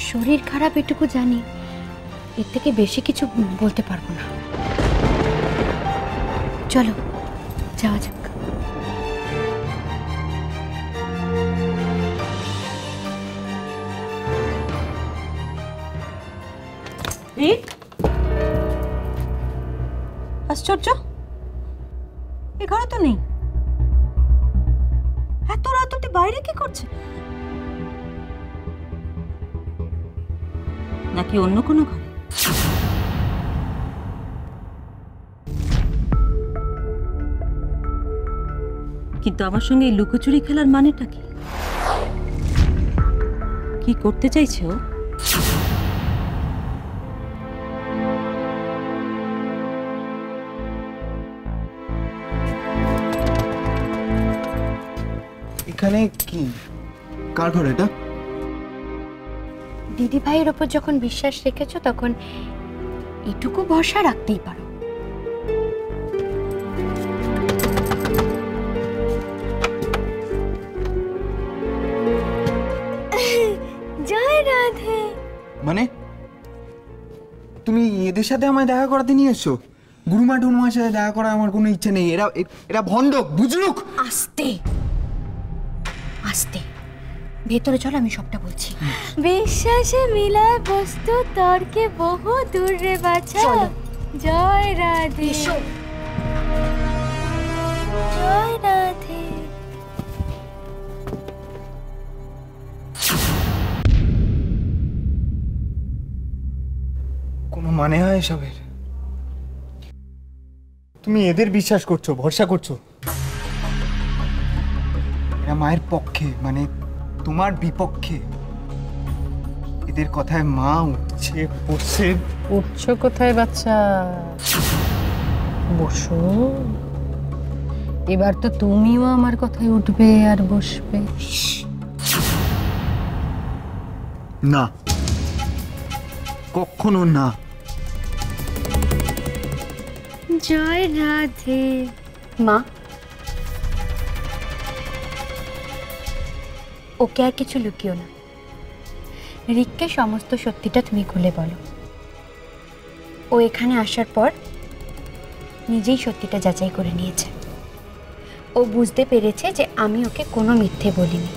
শরীর খারাপ এটুকু জানি, এর থেকে বেশি কিছু বলতে পারবো না। চলো যাওয়া যাক। আশ্চর্য, এ ঘরে তো নেই। এত রাত অব্দি বাইরে কি করছে? নাকি অন্য কোনো ঘরে? কিন্তু আমার সঙ্গে এই লুকোচুরি খেলার মানেটা কি? কি করতে চাইছে ও? এখানে কি, কার ঘর এটা? দিদি ভাইয়ের ওপর যখন বিশ্বাস রেখেছো তখন এটুকু ভরসা রাখতেই পারো। জয় রাধে। মানে তুমি এদের সাথে আমায় দেখা করাতে নিয়ে এসছো? গুরুমা টুরুমার সাথে দেখা করার আমার কোনো ইচ্ছে নেই। এরা ভণ্ড, বুঝলুক। আস্তে আস্তে ভেতরে চল, আমি সবটা বলছি। বিশ্বাসে মিলায় বস্তু তর্কে বহু দূর রে বাছা। জয় রাধে। জয় রাধে। কোনো মানে হয় এসবের? তুমি এদের বিশ্বাস করছো, ভরসা করছো? এরা মায়ের পক্ষে, মানে তোমার বিপক্ষে। এদের কথায় মা উঠছে বসে। উঠছো কোথায় বাচ্চা? বসো। এবার তো তুমিও আমার কথায় উঠবে আর বসবে। না, কখনো না। জয় রাধে। মা, ওকে আর কিছু লুকিও না। রিককে সমস্ত সত্যিটা তুমি খুলে বলো। ও এখানে আসার পর নিজেই সত্যিটা যাচাই করে নিয়েছে। ও বুঝতে পেরেছে যে আমি ওকে কোনো মিথ্যে বলিনি,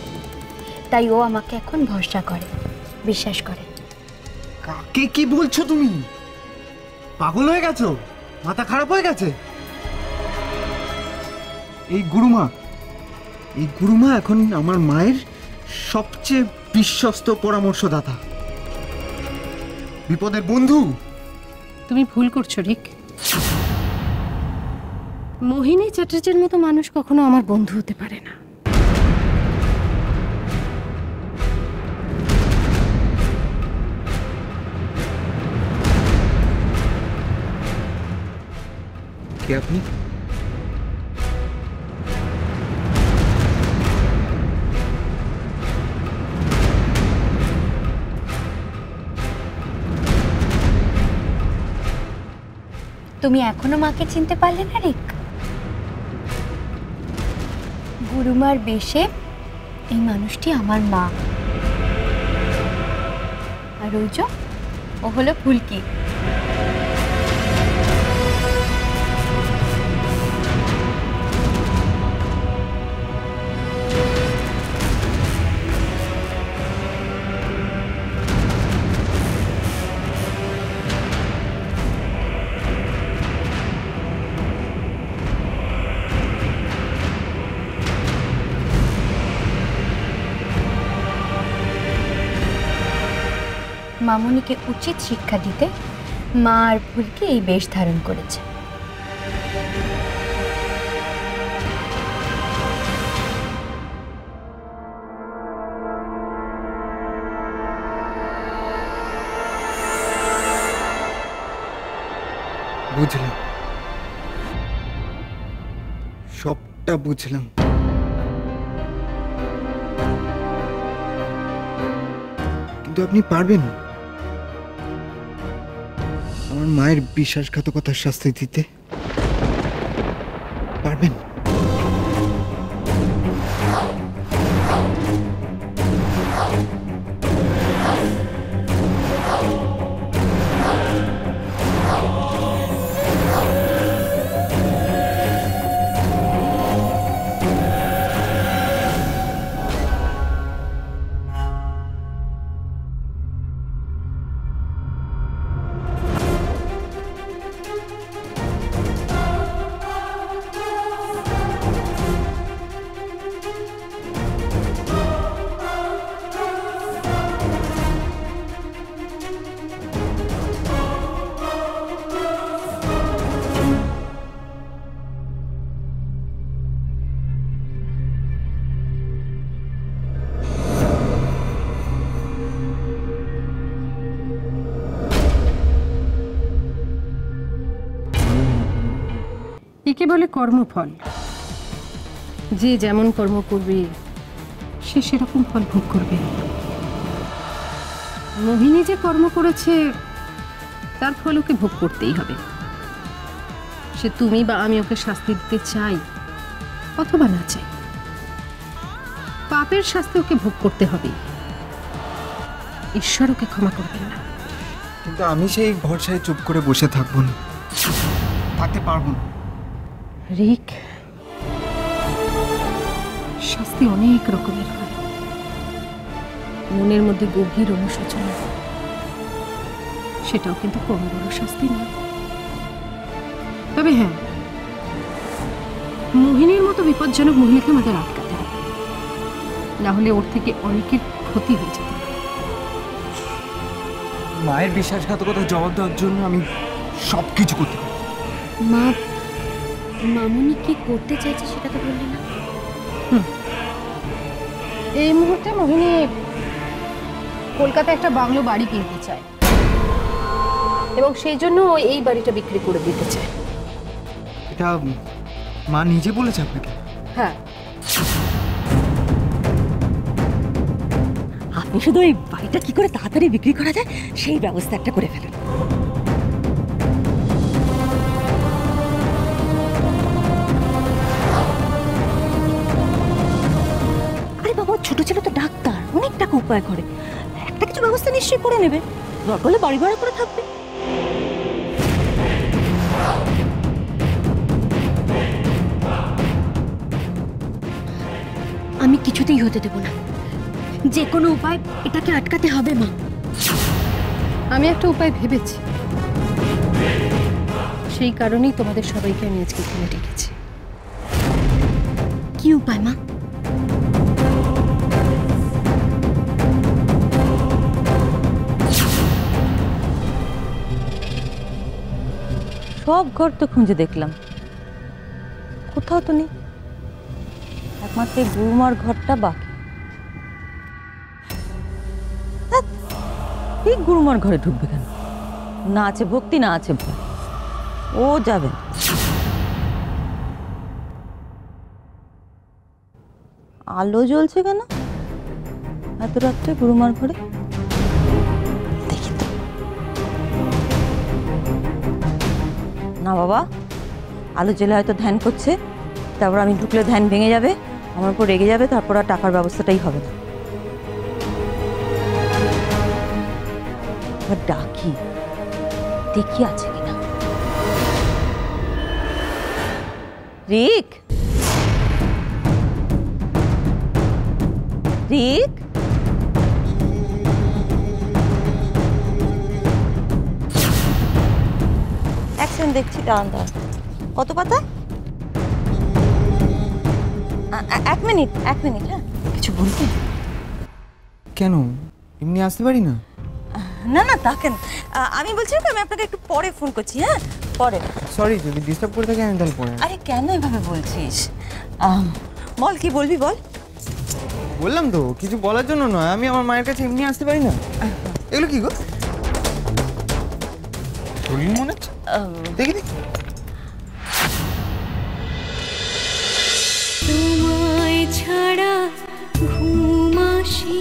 তাই ও আমাকে এখন ভরসা করে, বিশ্বাস করে। কাকে কি বলছো তুমি? পাগল হয়ে গেছো? মাথা খারাপ হয়ে গেছে? এই গুরুমা এখন আমার মায়ের সবচেয়ে বিশ্বস্ত পরামর্শদাতা, বিপদের বন্ধু। তুমি ভুল করছো রিক। মোহিনী চ্যাটার্জির মতো মানুষ কখনো আমার বন্ধু হতে পারে না। কে আপনি? তুমি এখনো মাকে চিনতে পারলে না রিক? গুরুমার বেশে এই মানুষটি আমার মা। আর ওই যে ও হলো ফুলকি। মামুনিকে উচিত শিক্ষা দিতে মা আর ফুলকি এই বেশ ধারণ করেছে। বুঝলাম, সবটা বুঝলাম। কিন্তু আপনি পারবেন আমার মায়ের বিশ্বাসঘাতকতার শাস্তি দিতে? পারবেন? একে বলে কর্মফল। যে যেমন কর্ম করবে সে সেরকম ফল ভোগ করবে। মোহিনী যে কর্ম করেছে তার ফল ওকে ভোগ করতেই হবে। সে তুমি বা আমি ওকে শাস্তি দিতে চাই অথবা না চাই, পাপের শাস্তি ওকে ভোগ করতে হবে। ঈশ্বর ওকে ক্ষমা করবেন না। কিন্তু আমি সেই ভরসায় চুপ করে বসে থাকবো না, থাকতে পারবো না। রিক, শাস্তি অনেক রকমের হয়। মনের মধ্যে গভীর অনুশোচনা, সেটাও কিন্তু কম বড় শাস্তি নয়। তবে হ্যাঁ, মোহিনীর মতো বিপজ্জনক মহিলাকে আমাদের আটকাতে হবে, না হলে ওর থেকে অনেকের ক্ষতি হয়ে যেতে পারে। মায়ের বিশ্বাসঘাতকতার জবাব দেওয়ার জন্য আমি সব কিছু করতে পারি। মা, মামুনি কি করতে চাইছে সেটা তো বললে না। এই মুহূর্তে মোহিনী কলকাতায় একটা বাংলো বাড়ি কিনতে চায় এবং সেই জন্য ও এই বাড়িটা বিক্রি করে দিতে চায়। এটা মা নিজে বলেছে আপনাকে? হ্যাঁ, আপনি শুধু এই বাড়িটা কি করে তাড়াতাড়ি বিক্রি করা যায় সেই ব্যবস্থা একটা করে ফেলেন। আরে বাবা, ছোট ছেলে তো ডাক্তার, অনেক টাকা উপায় করে, একটা কিছু ব্যবস্থা নিশ্চয়ই করে নেবে। দরকার হলে বাড়ি ভাড়া করে থাকবে। আমি কিছুতেই হতে দেব না, যে কোনো উপায় এটাকে আটকাতে হবে মা। আমি একটা উপায় ভেবেছি, সেই কারণেই তোমাদের সবাইকে আমি আজকে এখানে ডেকেছি। কি উপায় মা? সব ঘর তো খুঁজে দেখলাম, কোথাও তো নেই। একমাত্র এই গুরুমার ঘরটা বাকি। ধ্যাৎ, এই গুরুমার ঘরে ঢুকবে কেন? না আছে ভক্তি, না আছে ভয়, ও যাবে। আলো জ্বলছে কেন এত রাত্রে গুরুমার ঘরে? দেখি তো। না বাবা, আলো জ্বলে হয়তো ধ্যান করছে, তারপর আমি ঢুকলে ধ্যান ভেঙে যাবে, আমার উপর রেগে যাবে, তারপর আর টাকার ব্যবস্থাটাই হবে না। এবার ডাকি, দেখি আছে কিনা। রিক, রিক, অ্যাকশন দেখছি, দাঁড়ান দাঁড়ান। কত পাতা? এক মিনিট হ্যাঁ। কিছু বলতে? কেন, এমনি আসতে পারি না? না না, তা কেন? আমি বলছিলাম আমি আপনাকে একটু পরে ফোন করছি। হ্যাঁ, পরে। সরি, যদি ডিস্টার্ব করে থাকি আমি তাহলে পরে। আরে কেন এভাবে বলছিস? বল, কি বলবি বল। বললাম তো কিছু বলার জন্য নয়, আমি আমার মায়ের কাছে এমনি আসতে পারি না। এগুলো কি গো? শরীর মনে হচ্ছে, দেখি দেখি। তোমায় ছাড়া ঘুম আসি